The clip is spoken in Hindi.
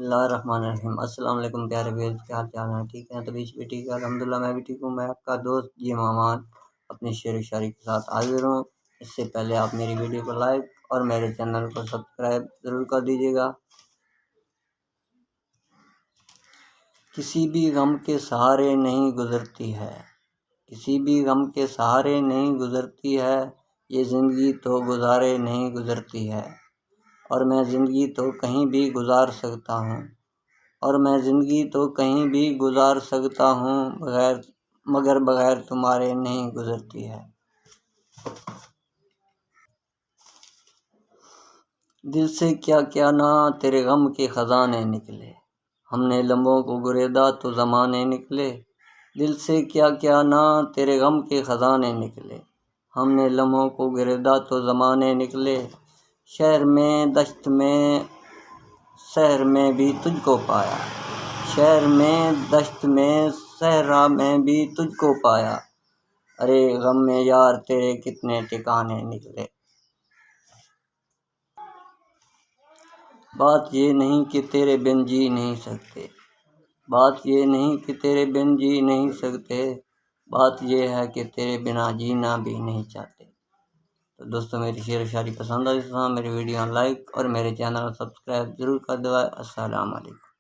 बिस्मिल्लाहिर्रहमानिर्रहीम। अस्सलाम वालेकुम प्यारे व्यूअर्स, क्या हाल चाल है? ठीक हैं? तबीयत भी ठीक है? अल्हम्दुलिल्लाह मैं भी ठीक हूँ। मैं आपका दोस्त जी मामान अपनी शेर व शायरी के साथ हाजिर हूँ। इससे पहले आप मेरी वीडियो को लाइक और मेरे चैनल को सब्सक्राइब ज़रूर कर दीजिएगा। किसी भी गम के सहारे नहीं गुज़रती है, किसी भी गम के सहारे नहीं गुज़रती है, ये ज़िंदगी तो गुज़ारे नहीं गुज़रती है। और मैं ज़िंदगी तो कहीं भी गुज़ार सकता हूँ, और मैं ज़िंदगी तो कहीं भी गुज़ार सकता हूँ, मगर बग़ैर तुम्हारे नहीं गुज़रती है। दिल से क्या क्या ना तेरे गम के ख़ज़ाने निकले, हमने लम्हों को गुरेदा तो ज़माने निकले। दिल से क्या क्या ना तेरे गम के ख़ज़ाने निकले, हमने लम्हों को गुरेदा तो ज़माने निकले। शहर में दश्त में शहर में भी तुझको पाया, शहर में दश्त में सहरा में भी तुझको पाया। अरे गम में यार तेरे कितने ठिकाने निकले। बात ये नहीं कि तेरे बिन जी नहीं सकते, बात ये नहीं कि तेरे बिन जी नहीं सकते, बात ये है कि तेरे बिना जीना भी नहीं चाहते। तो दोस्तों, मेरी शेर व शायरी पसंद आई तो मेरी वीडियो लाइक और मेरे चैनल को सब्सक्राइब ज़रूर कर दो। अस्सलाम वालेकुम।